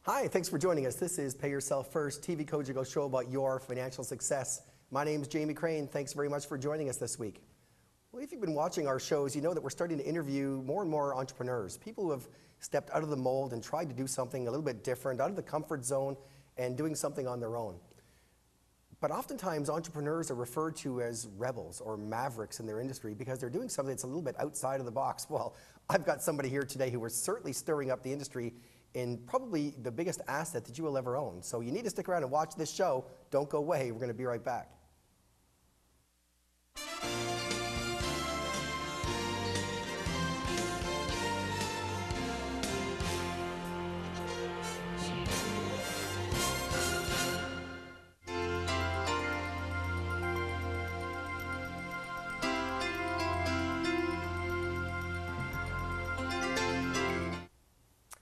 Hi, thanks for joining us. This is Pay Yourself First, TVCogeco show about your financial success. My name is Jamie Crane. Thanks very much for joining us this week. Well, if you've been watching our shows, you know that we're starting to interview more and more entrepreneurs, people who have stepped out of the mold and tried to do something a little bit different, out of the comfort zone, and doing something on their own. But oftentimes, entrepreneurs are referred to as rebels or mavericks in their industry because they're doing something that's a little bit outside of the box. Well, I've got somebody here today who is certainly stirring up the industry in probably the biggest asset that you will ever own. So you need to stick around and watch this show. Don't go away. We're going to be right back.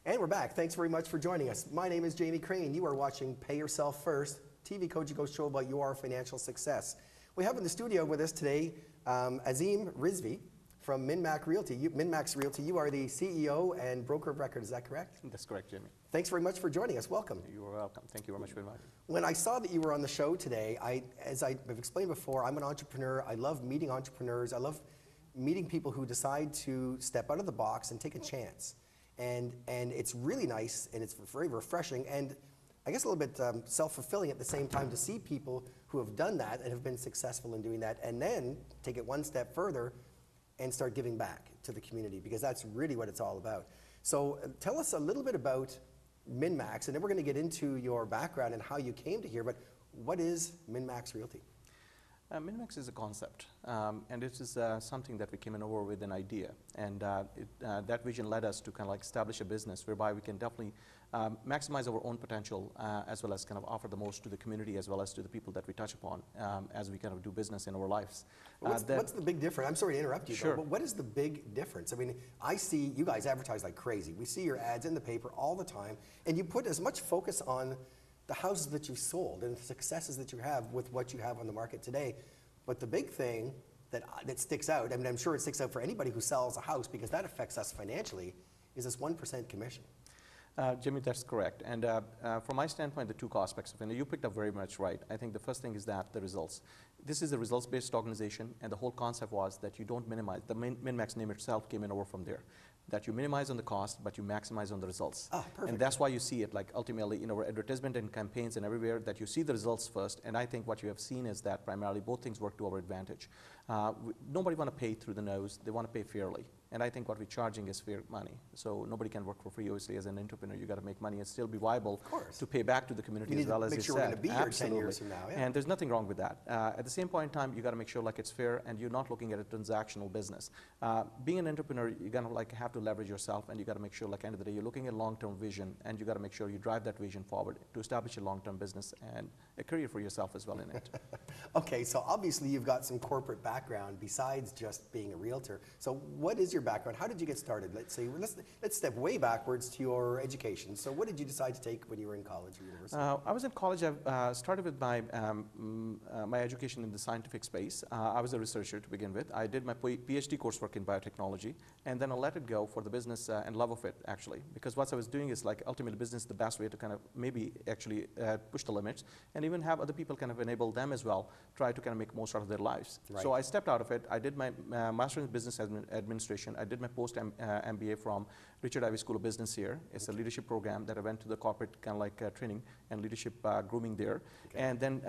And we're back. Thanks very much for joining us. My name is Jamie Crane. You are watching Pay Yourself First, TVCogeco show about your financial success. We have in the studio with us today Azim Rizvi from MinMaxx Realty. MinMaxx Realty, you are the CEO and broker of record. Is that correct? That's correct, Jamie. Thanks very much for joining us. Welcome. You are welcome. Thank you very much for inviting me. When I saw that you were on the show today, as I've explained before, I'm an entrepreneur. I love meeting entrepreneurs. I love meeting people who decide to step out of the box and take a chance. And it's really nice, and it's very refreshing, and I guess a little bit self-fulfilling at the same time to see people who have done that and have been successful in doing that, and then take it one step further and start giving back to the community, because that's really what it's all about. So tell us a little bit about MinMaxx, and then we're going to get into your background and how you came to here, but what is MinMaxx Realty? MinMaxx is a concept, and it is something that we came in over with an idea, and that vision led us to kind of like establish a business whereby we can definitely maximize our own potential as well as kind of offer the most to the community as well as to the people that we touch upon as we kind of do business in our lives. What's the big difference? I'm sorry to interrupt you, sure. But what is the big difference? I mean, I see you guys advertise like crazy. We see your ads in the paper all the time, and you put as much focus on the houses that you've sold and the successes that you have with what you have on the market today. But the big thing that sticks out, I mean, I'm sure it sticks out for anybody who sells a house because that affects us financially, is this 1% commission. Jimmy, that's correct. And from my standpoint, the two aspects of it, and you picked up very much right. I think the first thing is that the results. This is a results-based organization, and the whole concept was that you don't minimize. The MinMaxx name itself came in over from there. That you minimize on the cost, but you maximize on the results. Ah, perfect. And that's why you see it, like ultimately in our advertisement and campaigns and everywhere, that you see the results first. And I think what you have seen is that primarily both things work to our advantage. Nobody want to pay through the nose. They want to pay fairly. And I think what we're charging is fair money. So nobody can work for free. Obviously, as an entrepreneur, you got to make money and still be viable to pay back to the community as well as you said. Make sure we're going to be here 10 years from now. Yeah. And there's nothing wrong with that. At the same point in time, you got to make sure like it's fair and you're not looking at a transactional business. Being an entrepreneur, you're going to like have to leverage yourself, and you got to make sure like end of the day you're looking at long-term vision, and you got to make sure you drive that vision forward to establish a long-term business and a career for yourself as well in it. Okay, so obviously you've got some corporate background besides just being a realtor. So what is your background? How did you get started? Let's step way backwards to your education. So what did you decide to take when you were in college or university? I was in college. I started with my my education in the scientific space. I was a researcher to begin with. I did my PhD coursework in biotechnology, and then I let it go for the business and love of it, actually, because what I was doing is like ultimately business is the best way to kind of maybe actually push the limits and even have other people kind of enable them as well, try to kind of make most out of their lives. Right. So I stepped out of it. I did my master's in business administration. I did my post MBA from Richard Ivey School of Business here. It's a leadership program that I went to the corporate kind of like training and leadership grooming there. Okay. And then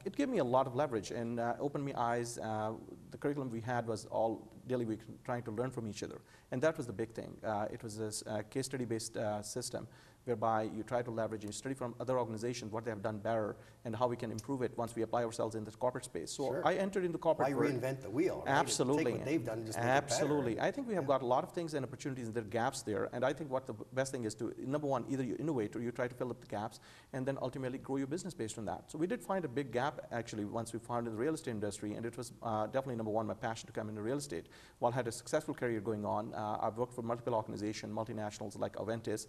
it gave me a lot of leverage and opened my eyes. The curriculum we had was all daily week trying to learn from each other. And that was the big thing. It was this case study based system whereby you try to leverage and study from other organizations what they have done better and how we can improve it once we apply ourselves in this corporate space. So sure. I entered into corporate. Why reinvent the wheel? Right? Absolutely. Take what they've done and just make absolutely. it better. I think we have got a lot of things and opportunities and there are gaps there. And I think what the best thing is to, number one, either you innovate or you try to fill up the gaps and then ultimately grow your business based on that. So we did find a big gap actually once we found in the real estate industry, and it was definitely number one, my passion to come into real estate. While I had a successful career going on, I've worked for multiple organizations, multinationals like Aventis,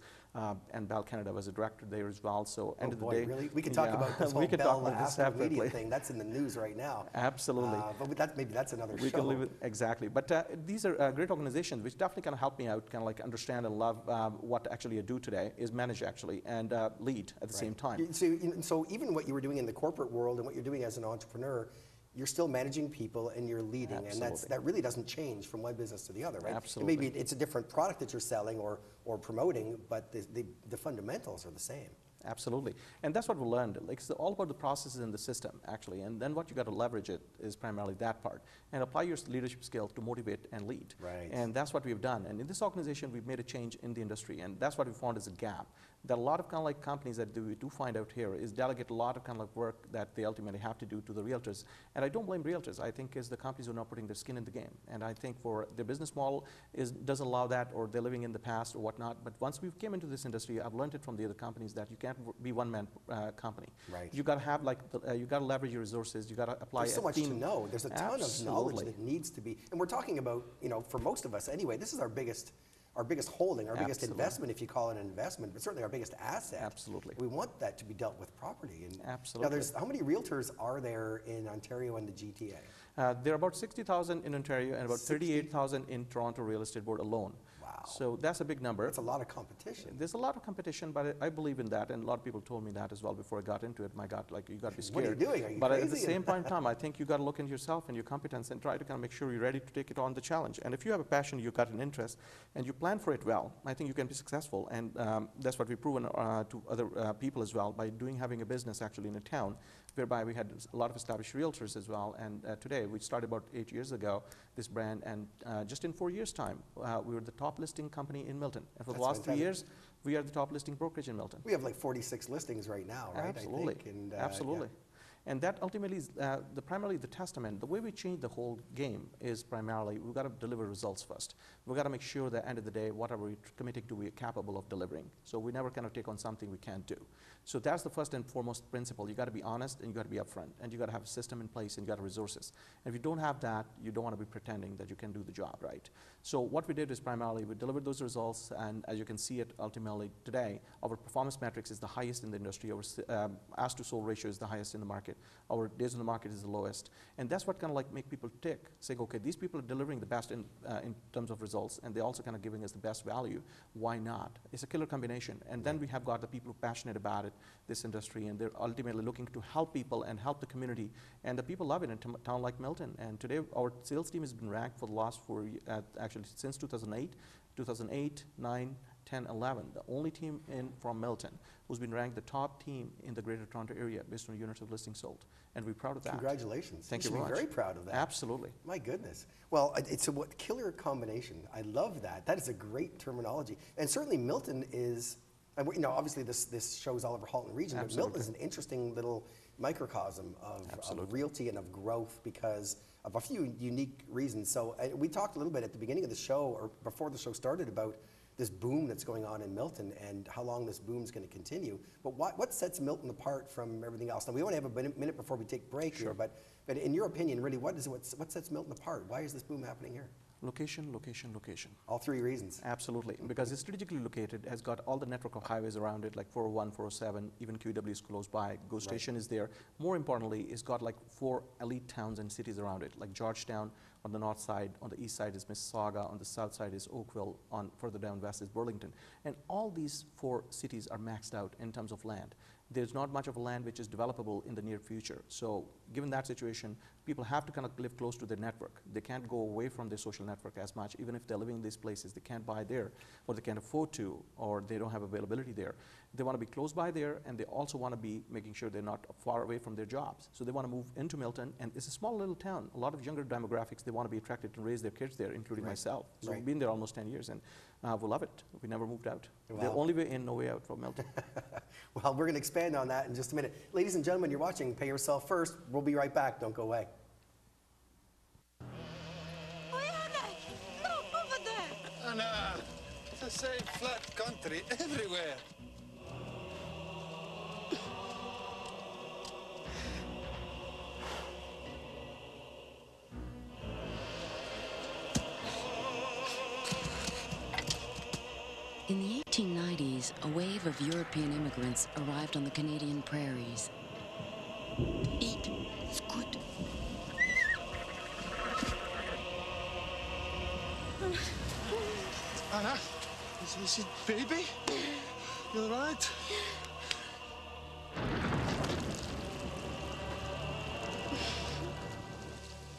and Bell Canada was a director there as well. So end of the day, really? We could talk about this whole we could talk Bell about this Astro Media separately. thing. That's in the news right now. Absolutely. But maybe that's another We show. can leave it, exactly. But these are great organizations which definitely kind of help me out, kind of like understand and love what actually I do today is manage actually and lead at the same time. So even what you were doing in the corporate world and what you're doing as an entrepreneur, you're still managing people and you're leading. Absolutely. And that really doesn't change from one business to the other, right? Absolutely. And maybe it's a different product that you're selling or promoting, but the fundamentals are the same. Absolutely. And that's what we learned. Like, it's all about the processes in the system, actually. And then what you got to leverage it is primarily that part. And apply your leadership skill to motivate and lead. Right. And that's what we've done. And in this organization, we've made a change in the industry. And that's what we found is a gap. That a lot of kind of like companies that we do find out here is delegate a lot of kind of like work that they ultimately have to do to the realtors. And I don't blame realtors. I think it's the companies who are not putting their skin in the game. And I think for their business model doesn't allow that, or they're living in the past or whatnot. But once we came into this industry, I've learned it from the other companies that you can't be one-man company. Right. You got to have like, you got to leverage your resources. You got to apply There's so much to know. There's a ton of knowledge Absolutely. that needs to be, and we're talking about, for most of us anyway, this is our biggest holding, our biggest Absolutely. investment, if you call it an investment, but certainly our biggest asset. Absolutely. We want that to be dealt with properly. And Absolutely. Now, how many realtors are there in Ontario and the GTA? There are about 60,000 in Ontario and about 38,000 in Toronto Real Estate Board alone. Wow. So that's a big number. That's a lot of competition. There's a lot of competition, but I believe in that, and a lot of people told me that as well before I got into it. My God, like, you got to be scared. What are you doing? Are you But crazy? at the same point in time, I think you got to look into yourself and your competence and try to kind of make sure you're ready to take it on the challenge. And if you have a passion, you got an interest, and you plan for it well, I think you can be successful. And that's what we've proven to other people as well by having a business actually in a town, whereby we had a lot of established realtors as well. And today, we started about 8 years ago, this brand, and just in 4 years' time, we were the top listing company in Milton. And for the last 3 years, we are the top listing brokerage in Milton. We have like 46 listings right now, right? Absolutely. I think. And, Absolutely. yeah. And that ultimately is primarily the testament. The way we change the whole game is primarily we've got to deliver results first. We've got to make sure that at the end of the day, whatever we're committing to, we're capable of delivering. So we never kind of take on something we can't do. So that's the first and foremost principle. You got to be honest and you got to be upfront, and you got to have a system in place and you got resources. And if you don't have that, you don't want to be pretending that you can do the job, right? So what we did is primarily we delivered those results, and as you can see it ultimately today, our performance metrics is the highest in the industry. Our ask to sold ratio is the highest in the market. Our days on the market is the lowest. And that's what kind of like make people tick, saying, okay, these people are delivering the best in terms of results, and they're also kind of giving us the best value. Why not? It's a killer combination. And then we have got the people who are passionate about it, this industry, and they're ultimately looking to help people and help the community. And the people love it in a town like Milton. And today, our sales team has been ranked for the last actually since 2008, 9, 10, 11, the only team from Milton who's been ranked the top team in the Greater Toronto area based on units of listings sold. And we're proud of that. Congratulations. Thank you should very be much. very proud of that. Absolutely. My goodness. Well, it's a killer combination. I love that. That is a great terminology. And certainly Milton is, and obviously this shows all over Halton region, Absolutely. but Milton is an interesting little microcosm of realty and of growth because of a few unique reasons. So we talked a little bit at the beginning of the show, or before the show started, about this boom that's going on in Milton and how long this boom is going to continue. But what sets Milton apart from everything else? Now, we only have a minute before we take break here, but in your opinion, really, what sets Milton apart? Why is this boom happening here? Location, location, location. All three reasons. Absolutely, because it's strategically located, has got all the network of highways around it, like 401, 407, even QW is close by, GO Station is there. More importantly, it's got like 4 elite towns and cities around it, like Georgetown on the north side, on the east side is Mississauga, on the south side is Oakville, on further down west is Burlington. And all these 4 cities are maxed out in terms of land. There's not much of a land which is developable in the near future. So given that situation, people have to kind of live close to their network. They can't go away from their social network as much. Even if they're living in these places, they can't buy there, or they can't afford to, or they don't have availability there. They want to be close by there, and they also want to be making sure they're not far away from their jobs. So they want to move into Milton, and it's a small little town. A lot of younger demographics, they want to be attracted to raise their kids there, including myself. So we've been there almost 10 years, and we love it. We never moved out. Wow. The only way in, no way out from Milton. Well, we're going to expand on that in just a minute. Ladies and gentlemen, you're watching Pay Yourself First. We'll be right back. Don't go away. Look over there! Anna, it's the same flat country everywhere. In the 1890s, a wave of European immigrants arrived on the Canadian prairies. Eat. It's good. Anna, is it baby? You all right?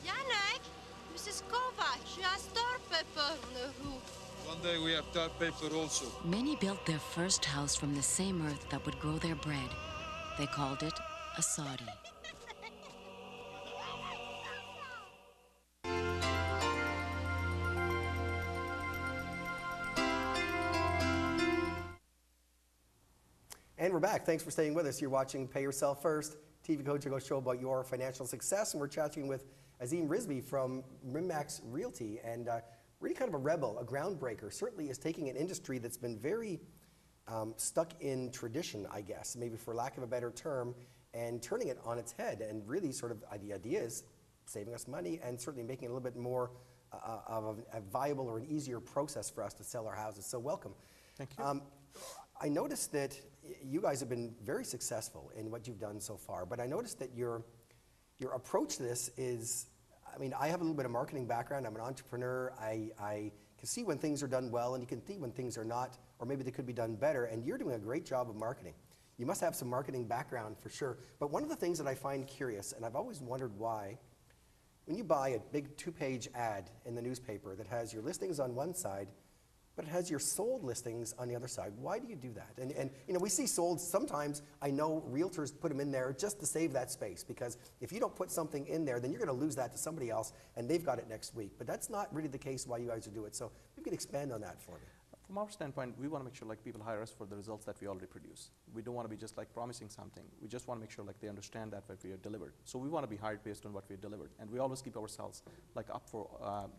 Janek, Mrs. Kovac, she has tar pepper on the roof. One day we have tar paper also. Many built their first house from the same earth that would grow their bread. They called it a soddy. And we're back. Thanks for staying with us. You're watching Pay Yourself First, TVCogeco show about your financial success. And we're chatting with Azim Rizvi from MinMaxx Realty. And really kind of a rebel, a groundbreaker. Certainly is taking an industry that's been very stuck in tradition, I guess, maybe for lack of a better term, and turning it on its head. And really sort of the idea is saving us money and certainly making it a little bit more of a viable or an easier process for us to sell our houses. So welcome. Thank you. I noticed that you guys have been very successful in what you've done so far, but I noticed that your approach to this is, I mean, I have a little bit of marketing background. I'm an entrepreneur. I can see when things are done well, and you can see when things are not, or maybe they could be done better, and you're doing a great job of marketing. You must have some marketing background for sure. But one of the things that I find curious, and I've always wondered why, when you buy a big 2-page ad in the newspaper that has your listings on one side, but it has your sold listings on the other side. Why do you do that? And you know, we see sold sometimes. I know realtors put them in there just to save that space, because if you don't put something in there, then you're going to lose that to somebody else, and they've got it next week. But that's not really the case why you guys do it. So if you could expand on that for me. From our standpoint, we want to make sure like people hire us for the results that we already produce. We don't want to be just like promising something. We just want to make sure like they understand that what we have delivered. So we want to be hired based on what we have delivered, and we always keep ourselves like up for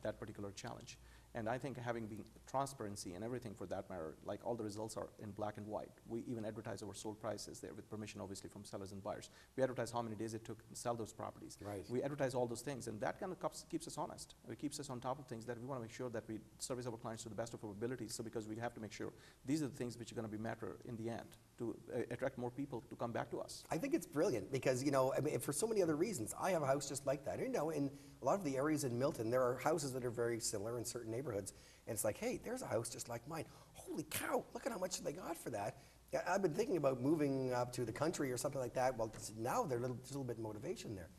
that particular challenge. And I think having been transparency and everything for that matter, like all the results are in black and white. We even advertise our sold prices there with permission obviously from sellers and buyers. We advertise how many days it took to sell those properties. Right. We advertise all those things, and that kind of keeps us honest. It keeps us on top of things that we want to make sure that we service our clients to the best of our abilities. So because we have to make sure these are the things which are going to be matter in the end to attract more people to come back to us. I think it's brilliant because, you know, I mean, for so many other reasons. I have a house just like that. You know, in a lot of the areas in Milton, there are houses that are very similar in certain neighborhoods. And it's like, hey, there's a house just like mine. Holy cow, look at how much they got for that. Yeah, I've been thinking about moving up to the country or something like that. Well, now there's a little bit of motivation there.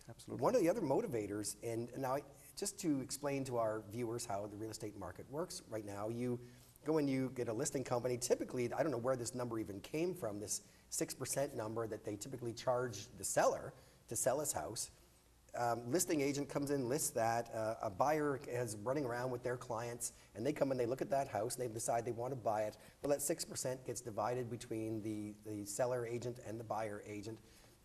Absolutely. One of the other motivators, and now just to explain to our viewers how the real estate market works right now, you go and you get a listing company. Typically, I don't know where this number even came from, this 6% number that they typically charge the seller to sell his house. Listing agent comes in, lists that. A buyer is running around with their clients, and they come and they look at that house, and they decide they want to buy it. Well, that 6% gets divided between the seller agent and the buyer agent.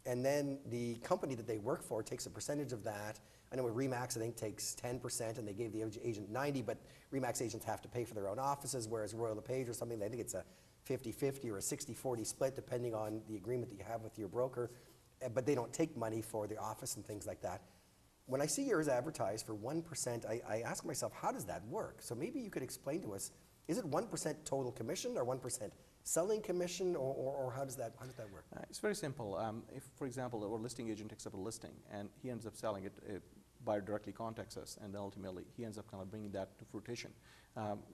And then the company that they work for takes a percentage of that. I know with RE/MAX, I think, takes 10%, and they gave the agent 90%, but RE/MAX agents have to pay for their own offices, whereas Royal LePage or something, I think it's a 50-50 or a 60-40 split, depending on the agreement that you have with your broker. But they don't take money for the office and things like that. When I see yours advertised for 1%, I ask myself, how does that work? So maybe you could explain to us, is it 1% total commission or 1% selling commission, or how does that work? It's very simple. If, for example, our listing agent takes up a listing and he ends up selling it, a buyer directly contacts us, and then ultimately he ends up kind of bringing that to fruition.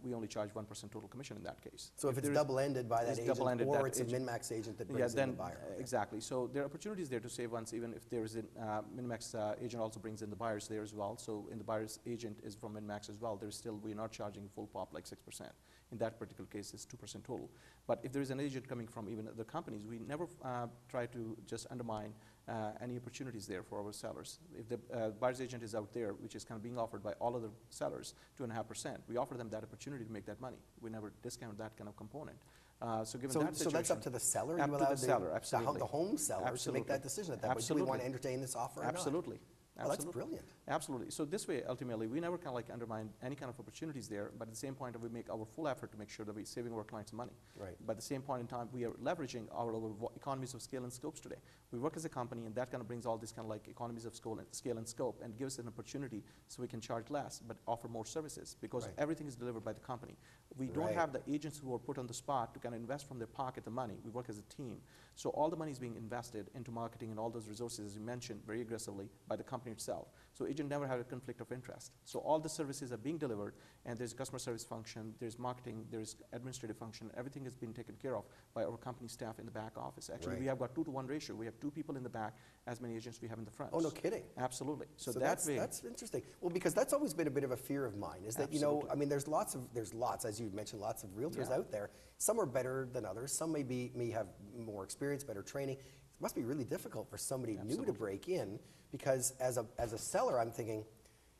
We only charge 1% total commission in that case. So if it's double-ended by that agent, or it's a MinMaxx agent that brings in the buyer. Exactly. So there are opportunities there to save once, even if there is a MinMaxx agent also brings in the buyers there as well. So in the buyer's agent is from MinMaxx as well. There's still, we're not charging full pop like 6%. In that particular case, it's 2% total. But if there is an agent coming from even other companies, we never try to just undermine any opportunities there for our sellers. If the buyer's agent is out there, which is kind of being offered by all other sellers, 2.5%, we offer them that opportunity to make that money. We never discount that kind of component. So given that situation, so that's up to the seller? Up to the seller, absolutely. The home seller to make that decision at that point. Do we want to entertain this offer or not? Absolutely. Oh, that's brilliant. Absolutely. So this way, ultimately, we never kind of like undermine any kind of opportunities there, but at the same point, we make our full effort to make sure that we're saving our clients money. Right. But at the same point in time, we are leveraging our economies of scale and scopes today. We work as a company, and that kind of brings all these kind of like economies of scale and scope, and gives us an opportunity so we can charge less, but offer more services, because Right. everything is delivered by the company. We don't Right. have the agents who are put on the spot to kind of invest from their pocket the money. We work as a team. So all the money is being invested into marketing and all those resources, as you mentioned, very aggressively by the company itself. So agent never had a conflict of interest. So all the services are being delivered, and there's customer service function, there's marketing, there's administrative function. Everything has been taken care of by our company staff in the back office. Actually, Right. we have got 2-to-1 ratio. We have 2 people in the back, as many agents we have in the front. Oh, no kidding. Absolutely. So that that's, way, that's interesting. Well, because that's always been a bit of a fear of mine, is that, you know, Absolutely. I mean, there's lots, as you mentioned, lots of realtors Yeah. out there. Some are better than others. Some may have more experience, better training. It must be really difficult for somebody new to Absolutely. break in, because as a seller, I'm thinking,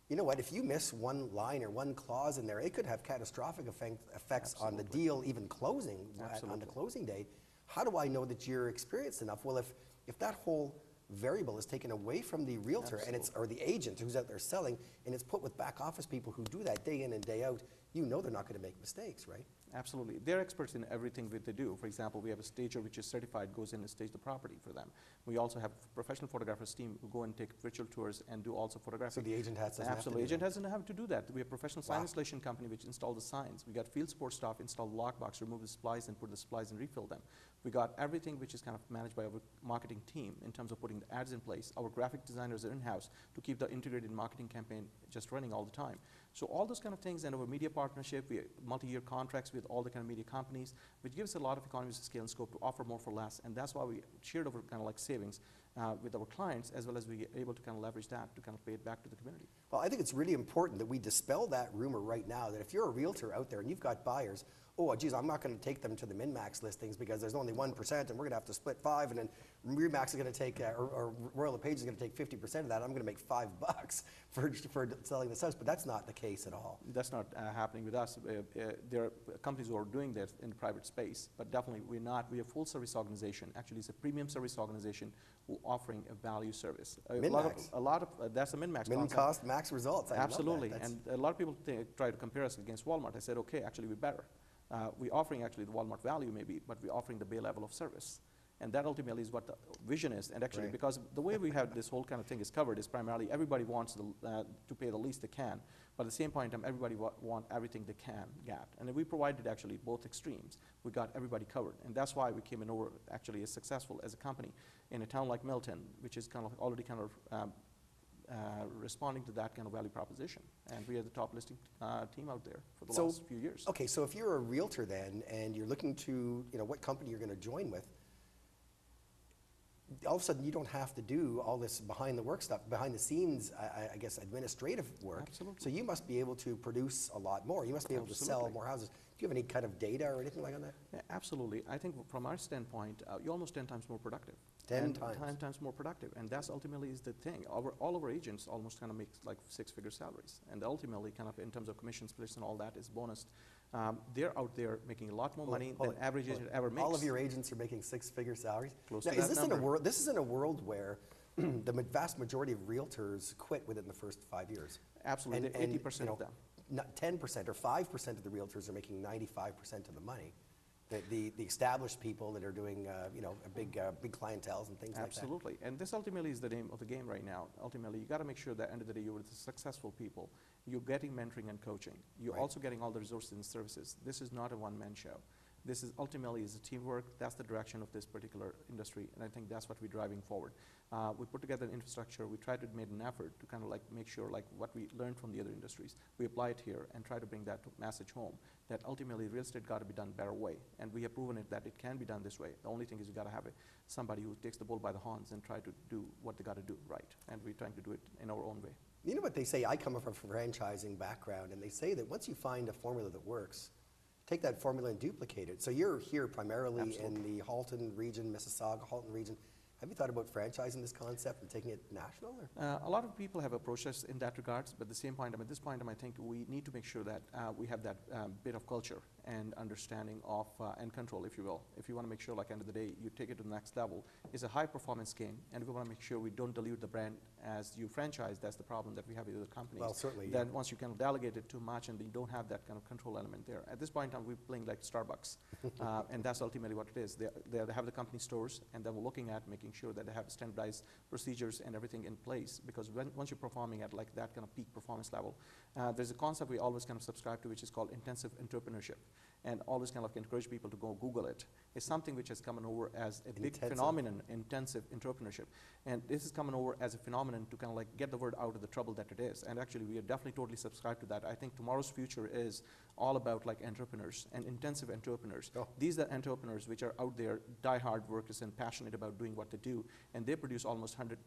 you know what, if you miss one line or one clause in there, it could have catastrophic effects on the Absolutely. deal, even closing on the Absolutely. closing date. How do I know that you're experienced enough? Well, if that whole variable is taken away from the realtor and it's, or the agent who's out there selling, and it's put with back office people who do that day in and day out, you know they're not going to make mistakes, right? Absolutely. They're experts in everything that they do. For example, we have a stager which is certified, goes in and stage the property for them. We also have professional photographers team who go and take virtual tours and do also photography. So the agent doesn't have to Absolutely. do Agent that. doesn't have to do that. We have professional sign Wow. installation company which install the signs. We got field support staff install the lockbox, remove the supplies and put the supplies and refill them. We got everything which is kind of managed by our marketing team in terms of putting the ads in place. Our graphic designers are in-house to keep the integrated marketing campaign just running all the time. So all those kind of things, and our media partnership, we have multi-year contracts with all the kind of media companies, which gives a lot of economies of scale and scope to offer more for less. And that's why we shared over kind of like savings with our clients, as well as we are able to kind of leverage that to kind of pay it back to the community. Well, I think it's really important that we dispel that rumor right now, that if you're a realtor out there and you've got buyers, oh, geez, I'm not going to take them to the MinMaxx listings because there's only 1% and we're going to have to split 5, and then RE/MAX is going to take, or Royal LePage is going to take 50% of that. I'm going to make $5 for selling this house, but that's not the case at all. That's not happening with us. There are companies who are doing that in the private space, but definitely we're not. We're a full service organization. Actually, it's a premium service organization who offering a value service. MinMaxx. A lot of that's a MinMaxx Min concept. cost, max results. I love that. Absolutely, That's- and a lot of people try to compare us against Walmart. I said, okay, actually we're better. We're offering actually the Walmart value maybe, but we're offering the Bay level of service. And that ultimately is what the vision is. And actually, Right. because the way we have this whole kind of thing is covered is primarily everybody wants to pay the least they can, but at the same point in time, everybody want everything they can get. And we provided actually both extremes. We got everybody covered. And that's why we came in over actually as successful as a company in a town like Milton, which is kind of already kind of responding to that kind of value proposition. And we are the top listing team out there for the last few years. Okay, so if you're a realtor then, and you're looking to, you know, what company you're going to join with, all of a sudden you don't have to do all this behind the scenes, I guess, administrative work. Absolutely. So you must be able to produce a lot more. You must be able to sell Absolutely. more houses. Do you have any kind of data or anything like that? Yeah, absolutely. I think from our standpoint, you're almost 10 times more productive. 10 And times. 10 times more productive. And that's ultimately is the thing. All of our agents almost kind of make like 6-figure salaries. And ultimately, kind of in terms of commission splits and all that is bonus. They're out there making a lot more money than average agent ever makes. All of your agents are making 6-figure salaries? Close Now, to is that this number. in a world? This is in a world where the vast majority of realtors quit within the first 5 years. Absolutely, 80% of them. 10% or 5% of the realtors are making 95% of the money. The established people that are doing big clienteles and things Absolutely. And this ultimately is the name of the game right now. Ultimately, you got to make sure that at the end of the day, you're with the successful people. You're getting mentoring and coaching. You're Right. also getting all the resources and services. This is not a one-man show. This is ultimately is a teamwork. That's the direction of this particular industry, and I think that's what we're driving forward. We put together an infrastructure. We tried to make an effort to kind of like make sure like what we learned from the other industries, we apply it here and try to bring that message home, that ultimately real estate got to be done better way, and we have proven it that it can be done this way. The only thing is you got to have somebody who takes the bull by the horns and try to do what they got to do right, and we're trying to do it in our own way. You know what they say? I come from a franchising background, and they say that once you find a formula that works, take that formula and duplicate it. So you're here primarily in the Halton region, Mississauga, Halton region. Have you thought about franchising this concept and taking it national? Or? A lot of people have approached us in that regards, but at the same point, at this point, I think we need to make sure that we have that bit of culture and understanding of and control, if you will. If you want to make sure, like end of the day, you take it to the next level, it's a high performance game, and we want to make sure we don't dilute the brand as you franchise. That's the problem that we have with other companies. Well, certainly. Then once you kind of delegate it too much, and you don't have that kind of control element there. At this point in time, we're playing like Starbucks, and that's ultimately what it is. They have the company stores, and then we're looking at making sure that they have standardized procedures and everything in place, because once you're performing at like that kind of peak performance level, there's a concept we always kind of subscribe to, which is called intensive entrepreneurship, and always kind of encourage people to go Google it. It's something which has come over as a big phenomenon, intensive entrepreneurship, and this is coming over as a phenomenon to kind of like get the word out of the trouble that it is, and actually we are definitely totally subscribed to that. I think tomorrow's future is all about like entrepreneurs and intensive entrepreneurs. Oh. These are entrepreneurs which are out there, die-hard workers and passionate about doing what they do, and they produce almost 100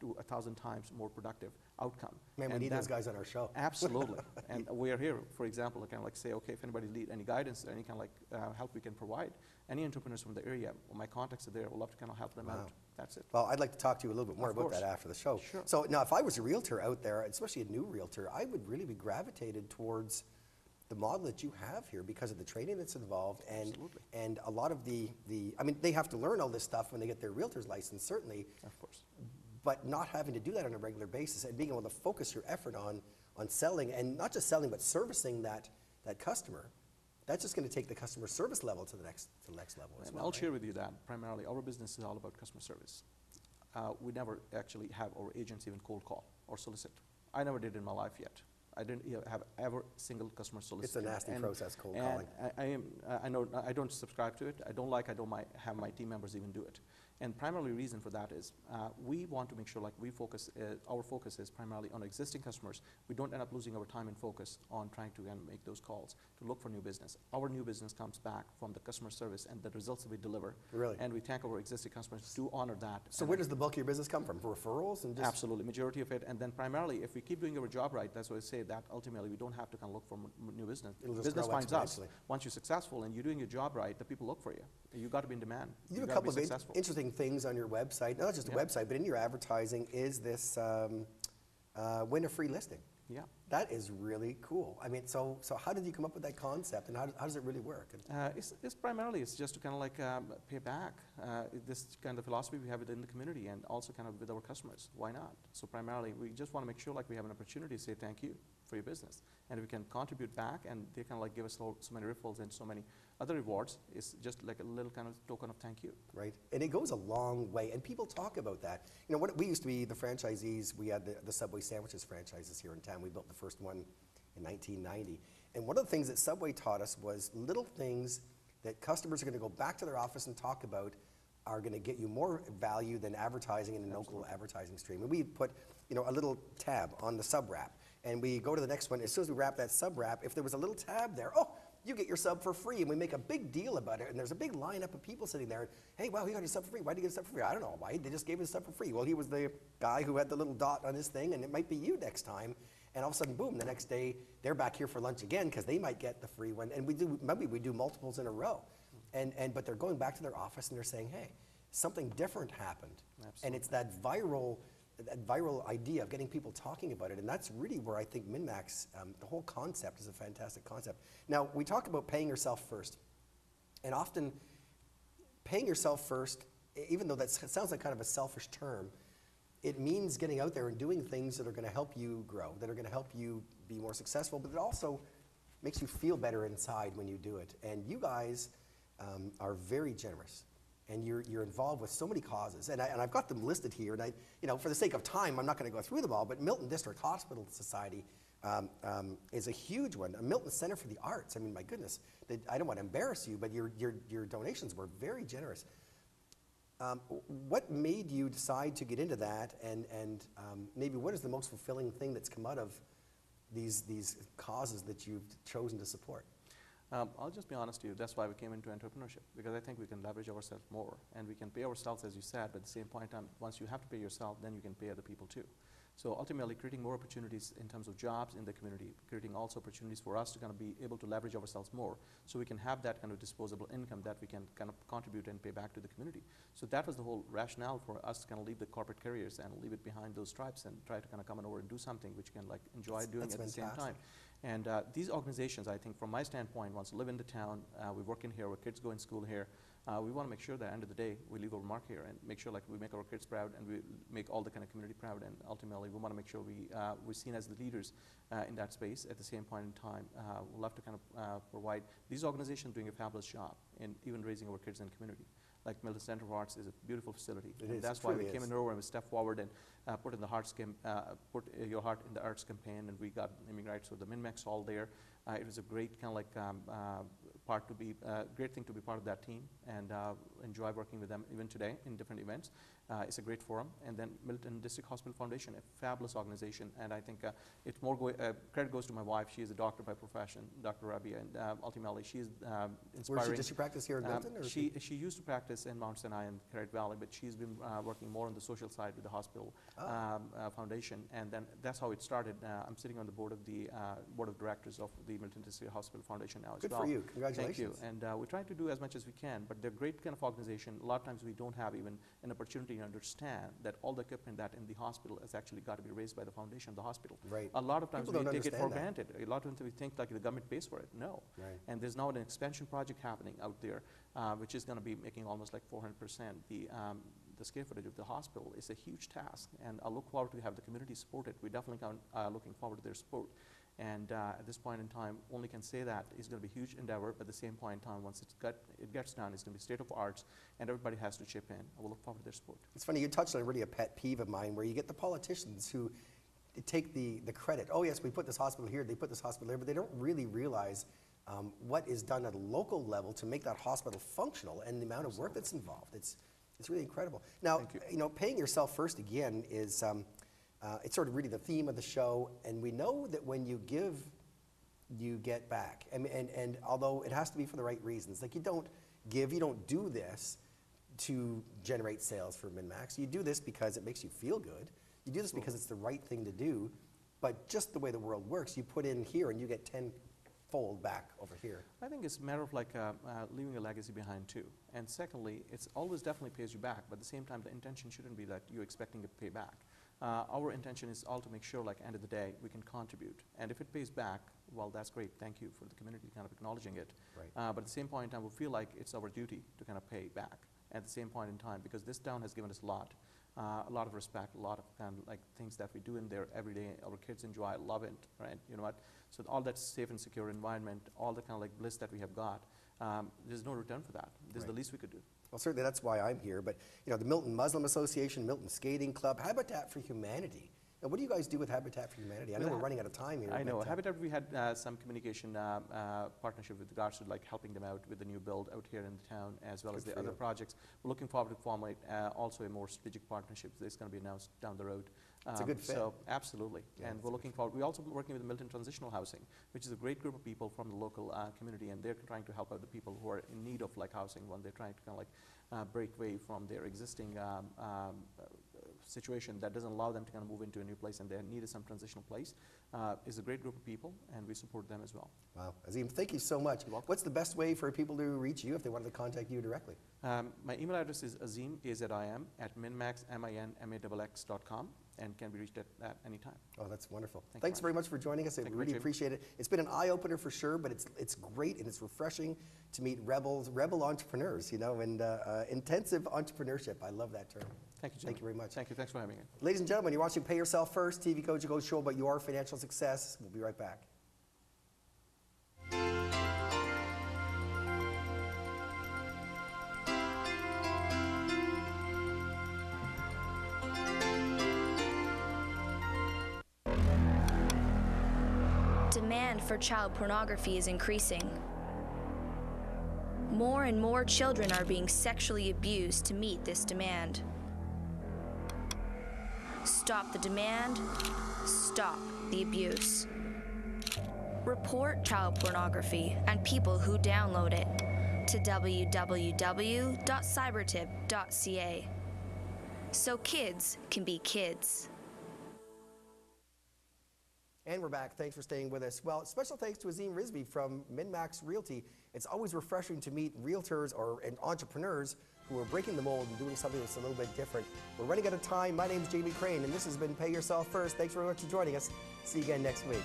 to 1,000 times more productive outcome. Man, we need those guys on our show. Absolutely. And we are here, for example, to kind of like say, okay, if anybody need any guidance, any kind of like help we can provide, any entrepreneurs from the area, my contacts are there, we'd love to kind of help them out. That's it. Well, I'd like to talk to you a little bit more Of about course. that after the show. Sure. So now, if I was a realtor out there, especially a new realtor, I would really be gravitated towards the model that you have here because of the training that's involved, and Absolutely. and a lot of the I mean, they have to learn all this stuff when they get their realtor's license, certainly, Of course. but not having to do that on a regular basis and being able to focus your effort on selling, and not just selling, but servicing that customer. That's just going to take the customer service level to the next level as And well. I'll right? share with you that primarily our business is all about customer service. We never actually have our agents even cold call or solicit. I never did in my life yet. I didn't have ever single customer solicit. It's a nasty process, cold calling. I know I don't subscribe to it. I don't have my team members even do it. And primarily reason for that is we want to make sure like we focus, our focus is primarily on existing customers. We don't end up losing our time and focus on trying to make those calls to look for new business. Our new business comes back from the customer service and the results that we deliver. Really? And we thank our existing customers to honor that. So And where does the bulk of your business come from? Referrals and just absolutely, majority of it. And then primarily, if we keep doing our job right, that's why I say that ultimately we don't have to kind of look for new business. It'll just Business grow finds us. exponentially. Once you're successful and you're doing your job right, the people look for you. You got to be in demand. You have a gotta couple be of successful. interesting things on your website, not just the Yeah. website, but in your advertising, is this win a free listing. Yeah. That is really cool. I mean, so how did you come up with that concept, and how does it really work? And It's primarily, it's just to kind of like pay back this kind of philosophy we have within the community and also kind of with our customers. Why not? So primarily, we just want to make sure like we have an opportunity to say thank you for your business. And if we can contribute back and they kind of like give us so many ripples and so many other rewards, it's just like a little kind of token of thank you. right? And it goes a long way, and people talk about that. You know, we used to be the franchisees. We had the Subway sandwiches franchises here in town. We built the first one in 1990. And one of the things that Subway taught us was little things that customers are going to go back to their office and talk about are going to get you more value than advertising in a local advertising stream. And we put, you know, a little tab on the sub wrap, and we go to the next one. As soon as we wrap that sub wrap, if there was a little tab there, oh, you get your sub for free, and we make a big deal about it, and there's a big lineup of people sitting there, and, hey, wow, you got your sub for free. Why did you get a sub for free? I don't know why. They just gave us a sub for free. Well, he was the guy who had the little dot on his thing, and it might be you next time. And all of a sudden, boom, the next day, they're back here for lunch again because they might get the free one. And maybe we do multiples in a row. But they're going back to their office, and they're saying, hey, something different happened. And it's that viral idea of getting people talking about it. And that's really where I think MinMaxx, the whole concept is a fantastic concept. Now, we talk about paying yourself first. And often, paying yourself first, even though that sounds like kind of a selfish term, it means getting out there and doing things that are going to help you grow, that are going to help you be more successful, but it also makes you feel better inside when you do it. And you guys are very generous. And you're involved with so many causes, and I've got them listed here. And you know, for the sake of time, I'm not going to go through them all. But Milton District Hospital Society is a huge one. A Milton Center for the Arts. I mean, my goodness, I don't want to embarrass you, but your donations were very generous. What made you decide to get into that, and maybe what is the most fulfilling thing that's come out of these causes that you've chosen to support? I'll just be honest with you, that's why we came into entrepreneurship, because I think we can leverage ourselves more, and we can pay ourselves, as you said, but at the same point in time, once you have to pay yourself, then you can pay other people too. So ultimately, creating more opportunities in terms of jobs in the community, creating also opportunities for us to kind of be able to leverage ourselves more, so we can have that kind of disposable income that we can kind of contribute and pay back to the community. So that was the whole rationale for us to kind of leave the corporate careers and leave it behind those stripes and try to kind of come on over and do something which you can like enjoy doing at the same time. And these organizations, I think, from my standpoint, once we live in the town, we work in here, our kids go in school here, we want to make sure that at the end of the day, we leave our mark here and make sure like we make our kids proud and we make all the kind of community proud. And ultimately, we want to make sure we're seen as the leaders in that space. At the same point in time, we'll have to kind of provide these organizations doing a fabulous job in even raising our kids in the community. Like Milton Center of Arts is a beautiful facility. That's why we came in over and we stepped forward and put in the put your heart in the arts campaign, and we got naming rights for the MinMaxx all there. It was a great kind of like great thing to be part of that team, and enjoy working with them even today in different events. It's a great forum. And then Milton District Hospital Foundation, a fabulous organization, and I think it's more credit goes to my wife. She is a doctor by profession, Dr. Rabia, and ultimately she's inspiring. Does she practice here in Milton? Or she used to practice in Mount Sinai and Carrot Valley, but she's been working more on the social side with the hospital foundation, and then that's how it started. I'm sitting on the board of directors of the Milton District Hospital Foundation now as well. Good for you. Congratulations. Thank you. And we try to do as much as we can, but they're a great kind of organization. A lot of times we don't have even an opportunity to understand that all the equipment that in the hospital has actually got to be raised by the foundation of the hospital. Right. A lot of times People we don't take it for understand that. granted. A lot of times we think like the government pays for it. No. Right. And there's now an expansion project happening out there, which is going to be making almost like 400%. The square footage of the hospital is a huge task, and I look forward to have the community support it. We definitely looking forward to their support. And at this point in time, only can say that it's going to be a huge endeavor, but at the same point in time, once it gets done, it's going to be state of arts, and everybody has to chip in. I will look forward to their support. It's funny, you touched on really a pet peeve of mine, where you get the politicians who take the credit. Oh yes, we put this hospital here, they put this hospital there, but they don't really realize what is done at a local level to make that hospital functional, and the amount of work that's involved. It's really incredible. Now, you know, paying yourself first again is it's sort of really the theme of the show, and we know that when you give, you get back. And although it has to be for the right reasons, like you don't do this to generate sales for MinMaxx. You do this because it makes you feel good. You do this because it's the right thing to do, but just the way the world works, you put in here and you get tenfold back over here. I think it's a matter of like leaving a legacy behind too. And secondly, it's always definitely pays you back, but at the same time, the intention shouldn't be that you're expecting a payback. Our intention is all to make sure, like, end of the day, we can contribute. And if it pays back, well, that's great. Thank you for the community kind of acknowledging it. Right. But at the same point in time, we feel like it's our duty to kind of pay back at the same point in time, because this town has given us a lot of respect, a lot of kind of like things that we do in there every day. Our kids enjoy, love it, right? You know what? So all that safe and secure environment, all the kind of like bliss that we have got, there's no return for that. This is the least we could do. Well, certainly that's why I'm here, but you know, the Milton Muslim Association, Milton Skating Club, Habitat for Humanity. Now, what do you guys do with Habitat for Humanity? I know we're running out of time here. I know. Habitat, we had some communication partnership with regards to like helping them out with the new build out here in the town, as well as the other projects. We're looking forward to formulate also a more strategic partnership that's going to be announced down the road. It's a good fit. So absolutely, Yeah, and we're looking forward. We're also working with Milton Transitional Housing, which is a great group of people from the local community, and they're trying to help out the people who are in need of like housing when they're trying to kind of like break away from their existing situation that doesn't allow them to kind of move into a new place, and they need some transitional place. Is a great group of people, and we support them as well. Wow, Azim, thank you so much. What's the best way for people to reach you if they wanted to contact you directly? My email address is azim, A-Z-I-M, @minmaxx, M-I-N-M-A-X.com, and can be reached at any time. Oh, that's wonderful. Thank Thanks you very much for joining us. I really appreciate it. It's been an eye-opener for sure, but it's great and it's refreshing to meet rebel entrepreneurs, you know, and intensive entrepreneurship. I love that term. Thank you, Jim. Thank you very much. Thank you. Thanks for having me. Ladies and gentlemen, you're watching Pay Yourself First, TVCogeco show about your financial success. We'll be right back. Demand for child pornography is increasing. More and more children are being sexually abused to meet this demand. Stop the demand, stop the abuse. Report child pornography and people who download it to www.cybertip.ca so kids can be kids. And we're back. Thanks for staying with us. Well, special thanks to Azim Rizvi from MinMaxx Realty. It's always refreshing to meet realtors and entrepreneurs who are breaking the mold and doing something that's a little bit different. We're running out of time. My name is Jamie Crane, and this has been Pay Yourself First. Thanks very much for joining us. See you again next week.